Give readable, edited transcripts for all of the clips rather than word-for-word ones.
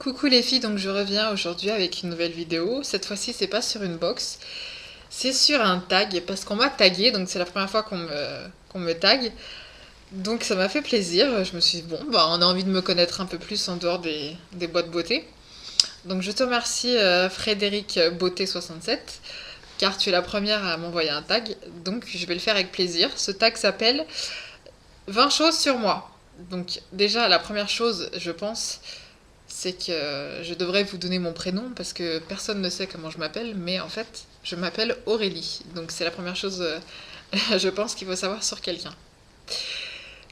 Coucou les filles, donc je reviens aujourd'hui avec une nouvelle vidéo. Cette fois-ci, c'est pas sur une box, c'est sur un tag parce qu'on m'a tagué, donc c'est la première fois qu'on me tague. Donc ça m'a fait plaisir. Je me suis dit, bon, bah on a envie de me connaître un peu plus en dehors des boîtes beauté. Donc je te remercie Frédéric Beauté67 car tu es la première à m'envoyer un tag, donc je vais le faire avec plaisir. Ce tag s'appelle 20 choses sur moi. Donc déjà, la première chose, je pense, c'est que je devrais vous donner mon prénom parce que personne ne sait comment je m'appelle, mais en fait, je m'appelle Aurélie. Donc c'est la première chose, je pense, qu'il faut savoir sur quelqu'un.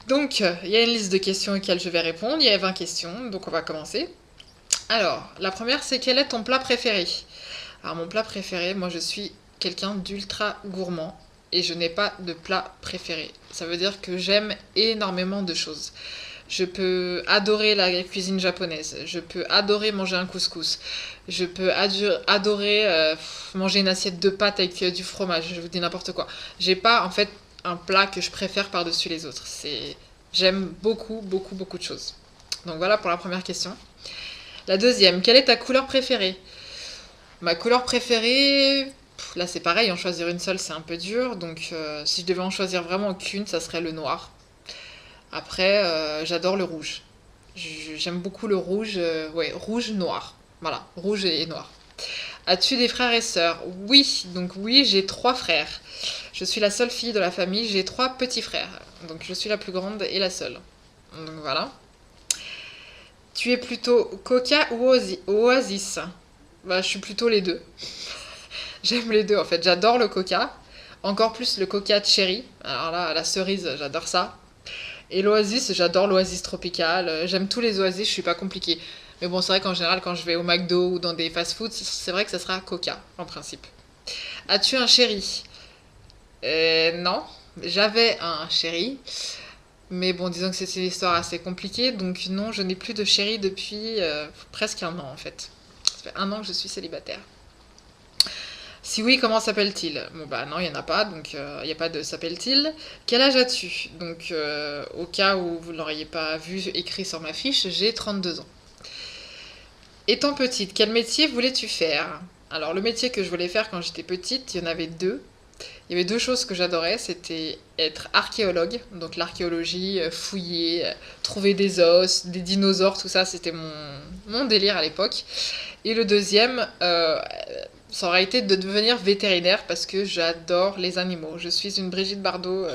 Donc, il y a une liste de questions auxquelles je vais répondre. Il y a 20 questions, donc on va commencer. Alors, la première, c'est quel est ton plat préféré? Alors, mon plat préféré, moi, je suis quelqu'un d'ultra gourmand et je n'ai pas de plat préféré. Ça veut dire que j'aime énormément de choses. Je peux adorer la cuisine japonaise. Je peux adorer manger un couscous. Je peux adorer manger une assiette de pâtes avec du fromage. Je vous dis n'importe quoi. J'ai pas en fait un plat que je préfère par-dessus les autres. J'aime beaucoup, beaucoup, beaucoup de choses. Donc voilà pour la première question. La deuxième, quelle est ta couleur préférée? Ma couleur préférée, là c'est pareil, en choisir une seule c'est un peu dur. Donc si je devais en choisir vraiment qu'une, ça serait le noir. Après, j'adore le rouge. J'aime beaucoup le rouge, ouais, rouge noir. Voilà, rouge et noir. As-tu des frères et sœurs? Oui, donc oui, j'ai trois frères. Je suis la seule fille de la famille, j'ai trois petits frères. Donc je suis la plus grande et la seule. Donc voilà. Tu es plutôt Coca ou Oasis? Bah, je suis plutôt les deux. J'aime les deux en fait. J'adore le Coca. Encore plus le Coca cherry. Alors là, la cerise, j'adore ça. Et l'oasis, j'adore l'oasis tropicale. J'aime tous les oasis, je suis pas compliquée. Mais bon, c'est vrai qu'en général, quand je vais au McDo ou dans des fast-foods, c'est vrai que ça sera Coca, en principe. As-tu un chéri? Non. J'avais un chéri. Mais bon, disons que c'est une histoire assez compliquée. Donc non, je n'ai plus de chéri depuis presque un an, en fait. Ça fait un an que je suis célibataire. Si oui, comment s'appelle-t-il? Bon bah non, il n'y en a pas, donc il n'y a pas de s'appelle-t-il. Quel âge as-tu? Donc au cas où vous ne l'auriez pas vu écrit sur ma fiche, j'ai 32 ans. Étant petite, quel métier voulais-tu faire? Alors le métier que je voulais faire quand j'étais petite, il y en avait deux. Il y avait deux choses que j'adorais, c'était être archéologue, donc l'archéologie, fouiller, trouver des os, des dinosaures, tout ça, c'était mon délire à l'époque. Et le deuxième, ça aurait été de devenir vétérinaire parce que j'adore les animaux. Je suis une Brigitte Bardot.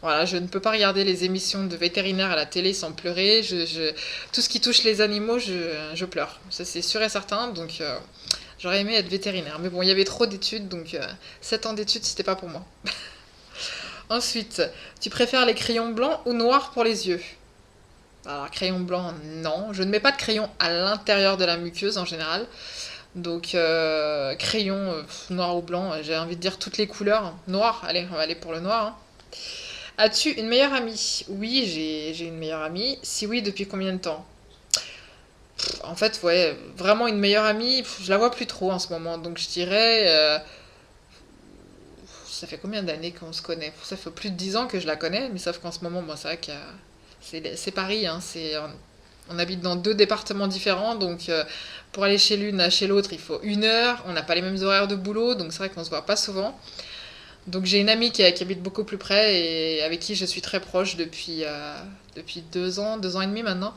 Voilà, je ne peux pas regarder les émissions de vétérinaire à la télé sans pleurer. Tout ce qui touche les animaux, je pleure. Ça, c'est sûr et certain. Donc, j'aurais aimé être vétérinaire. Mais bon, il y avait trop d'études, donc 7 ans d'études, c'était pas pour moi. Ensuite, tu préfères les crayons blancs ou noirs pour les yeux? Alors, crayon blanc, non. Je ne mets pas de crayon à l'intérieur de la muqueuse en général. Donc, crayon noir ou blanc, j'ai envie de dire toutes les couleurs. Noir, allez, on va aller pour le noir, hein. As-tu une meilleure amie? Oui, j'ai une meilleure amie. Si oui, depuis combien de temps? En fait, ouais, vraiment une meilleure amie, je la vois plus trop en ce moment. Donc, je dirais, ça fait combien d'années qu'on se connaît? Ça fait plus de 10 ans que je la connais, mais sauf qu'en ce moment, bon, c'est vrai que c'est Paris, hein, on habite dans deux départements différents, donc pour aller chez l'une à chez l'autre, il faut 1 heure. On n'a pas les mêmes horaires de boulot, donc c'est vrai qu'on se voit pas souvent. Donc j'ai une amie qui habite beaucoup plus près et avec qui je suis très proche depuis 2 ans, 2 ans et demi maintenant,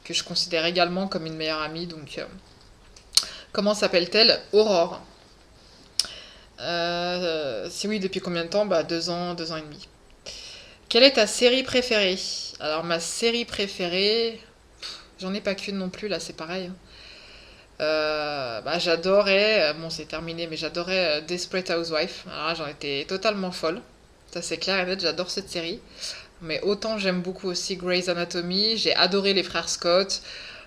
que je considère également comme une meilleure amie. Donc comment s'appelle-t-elle? Aurore. Si oui, depuis combien de temps? Bah 2 ans, 2 ans et demi. Quelle est ta série préférée? Alors ma série préférée, j'en ai pas qu'une non plus, là c'est pareil, hein. Bah, j'adorais, bon c'est terminé, mais j'adorais Desperate Housewives. Alors là, j'en étais totalement folle. Ça c'est clair et net, j'adore cette série. Mais autant j'aime beaucoup aussi Grey's Anatomy, j'ai adoré les frères Scott,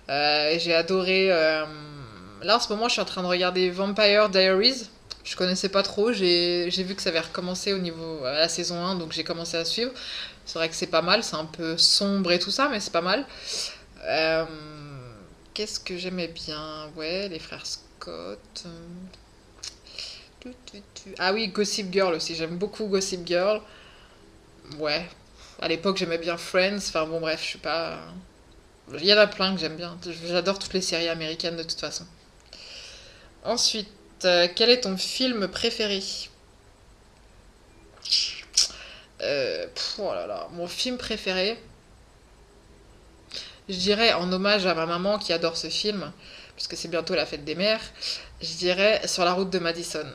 j'ai adoré... Là en ce moment je suis en train de regarder Vampire Diaries. Je connaissais pas trop, j'ai vu que ça avait recommencé au niveau à la saison 1, donc j'ai commencé à suivre. C'est vrai que c'est pas mal, c'est un peu sombre et tout ça, mais c'est pas mal. Euh, Qu'est-ce que j'aimais bien? Ouais, les frères Scott. Ah oui, Gossip Girl aussi. J'aime beaucoup Gossip Girl. Ouais. À l'époque, j'aimais bien Friends. Enfin bon, bref, je suis pas. Il y en a plein que j'aime bien. J'adore toutes les séries américaines de toute façon. Ensuite, quel est ton film préféré? Oh là là, mon film préféré, je dirais en hommage à ma maman qui adore ce film, puisque c'est bientôt la fête des mères, je dirais Sur la route de Madison.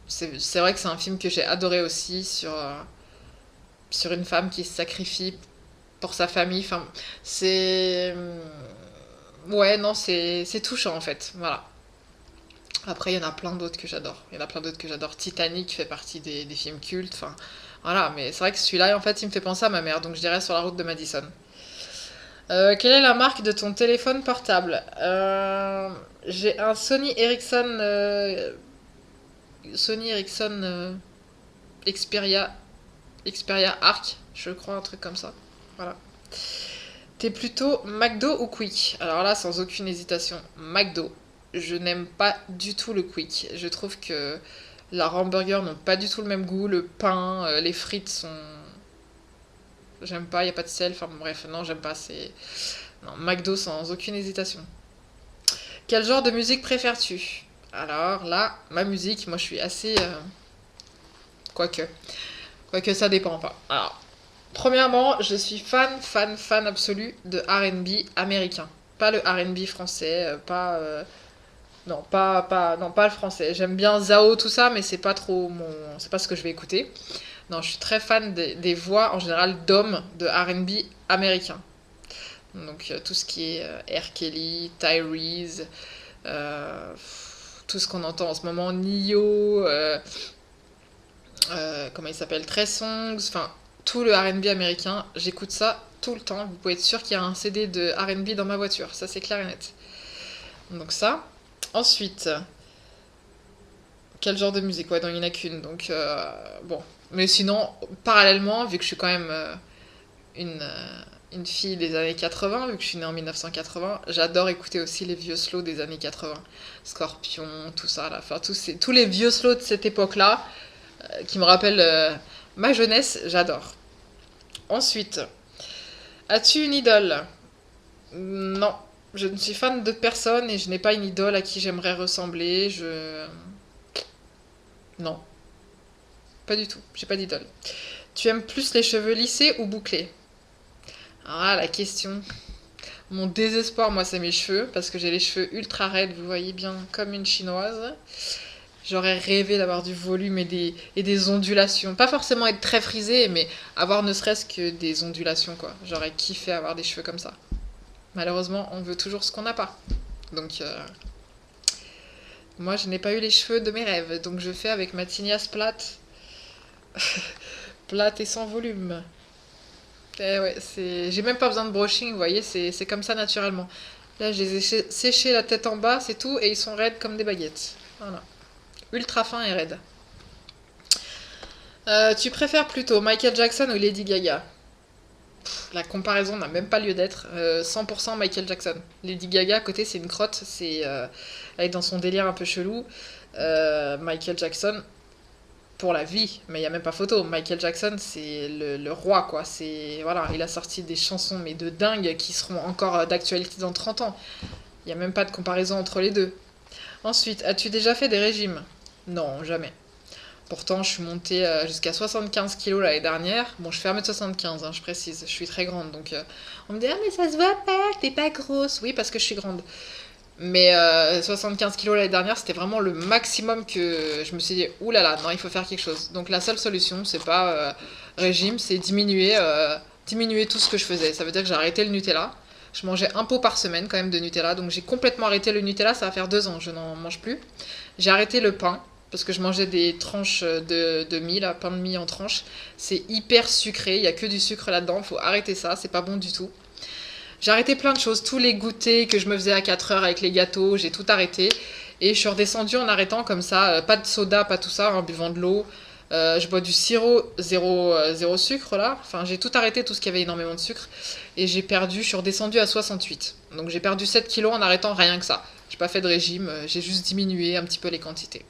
C'est vrai que c'est un film que j'ai adoré aussi sur une femme qui se sacrifie pour sa famille. Enfin, c'est. Ouais, non, c'est touchant en fait. Voilà. Après, il y en a plein d'autres que j'adore. Il y en a plein d'autres que j'adore. Titanic fait partie des films cultes. Enfin, voilà. Mais c'est vrai que celui-là, en fait, il me fait penser à ma mère. Donc, je dirais Sur la route de Madison. Quelle est la marque de ton téléphone portable? J'ai un Sony Ericsson Xperia, Xperia Arc, je crois, un truc comme ça. Voilà. T'es plutôt McDo ou Quick? Alors là, sans aucune hésitation, McDo. Je n'aime pas du tout le Quick. Je trouve que leurs hamburgers n'ont pas du tout le même goût. Le pain, les frites sont. J'aime pas, il n'y a pas de sel. Enfin bon, bref, non, j'aime pas. C'est. Non, McDo sans aucune hésitation. Quel genre de musique préfères-tu? Alors là, ma musique, moi je suis assez. Quoique. Quoique ça dépend pas. Alors, premièrement, je suis fan absolu de R&B américain. Pas le R&B français, pas. Non, non, pas le français. J'aime bien Zao, tout ça, mais c'est pas trop mon. C'est pas ce que je vais écouter. Non, je suis très fan des voix en général d'hommes de R&B américain. Donc tout ce qui est R. Kelly, Tyrese, tout ce qu'on entend en ce moment, Nio, comment il s'appelle, Trey Songz, enfin tout le R&B américain, j'écoute ça tout le temps. Vous pouvez être sûr qu'il y a un CD de R&B dans ma voiture, ça c'est clair et net. Donc ça. Ensuite, quel genre de musique? Ouais, non, il n'y en a qu'une, donc bon. Mais sinon, parallèlement, vu que je suis quand même une, une fille des années 80, vu que je suis née en 1980, j'adore écouter aussi les vieux slows des années 80. Scorpion, tout ça, là. Enfin, tous les vieux slows de cette époque-là, qui me rappellent ma jeunesse, j'adore. Ensuite, as-tu une idole? Non. Je ne suis fan de personne et je n'ai pas une idole à qui j'aimerais ressembler. Non, pas du tout. J'ai pas d'idole. Tu aimes plus les cheveux lissés ou bouclés? Ah, la question. Mon désespoir, moi, c'est mes cheveux, parce que j'ai les cheveux ultra raides, vous voyez bien, comme une chinoise. J'aurais rêvé d'avoir du volume et des ondulations. Pas forcément être très frisé, mais avoir ne serait-ce que des ondulations, quoi. J'aurais kiffé avoir des cheveux comme ça. Malheureusement, on veut toujours ce qu'on n'a pas. Donc, moi, je n'ai pas eu les cheveux de mes rêves, donc je fais avec ma tignasse plate, plate et sans volume. Eh ouais, j'ai même pas besoin de brushing, vous voyez, c'est comme ça naturellement. Là, je les ai séchés la tête en bas, c'est tout, et ils sont raides comme des baguettes. Voilà. Ultra fin et raide. Tu préfères plutôt Michael Jackson ou Lady Gaga? La comparaison n'a même pas lieu d'être. 100% Michael Jackson. Lady Gaga, à côté, c'est une crotte. Elle est dans son délire un peu chelou. Michael Jackson, pour la vie, mais il n'y a même pas photo. Michael Jackson, c'est le roi, quoi. Voilà, il a sorti des chansons, mais de dingue, qui seront encore d'actualité dans 30 ans. Il n'y a même pas de comparaison entre les deux. Ensuite, as-tu déjà fait des régimes? Non, jamais. Pourtant, je suis montée jusqu'à 75 kilos l'année dernière. Bon, je fais 1m75, hein, je précise. Je suis très grande, donc on me dit: «Ah, mais ça se voit pas, t'es pas grosse.» Oui, parce que je suis grande. Mais 75 kilos l'année dernière, c'était vraiment le maximum que je me suis dit: «Ouh là là, non, il faut faire quelque chose.» Donc la seule solution, c'est pas régime, c'est diminuer tout ce que je faisais. Ça veut dire que j'ai arrêté le Nutella. Je mangeais un pot par semaine quand même de Nutella, donc j'ai complètement arrêté le Nutella, ça va faire 2 ans, je n'en mange plus. J'ai arrêté le pain, parce que je mangeais des tranches de mie, là, pain de mie en tranches. C'est hyper sucré, il y a que du sucre là-dedans, faut arrêter ça, c'est pas bon du tout. J'ai arrêté plein de choses, tous les goûters que je me faisais à 4 heures avec les gâteaux, j'ai tout arrêté. Et je suis redescendue en arrêtant comme ça, pas de soda, pas tout ça, en buvant de l'eau. Je bois du sirop zéro sucre là. Enfin, j'ai tout arrêté, tout ce qui avait énormément de sucre. Et je suis redescendue à 68. Donc j'ai perdu 7 kilos en arrêtant rien que ça. J'ai pas fait de régime, j'ai juste diminué un petit peu les quantités.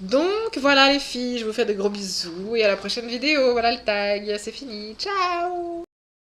Donc voilà les filles, je vous fais de gros bisous et à la prochaine vidéo. Voilà le tag, c'est fini. Ciao!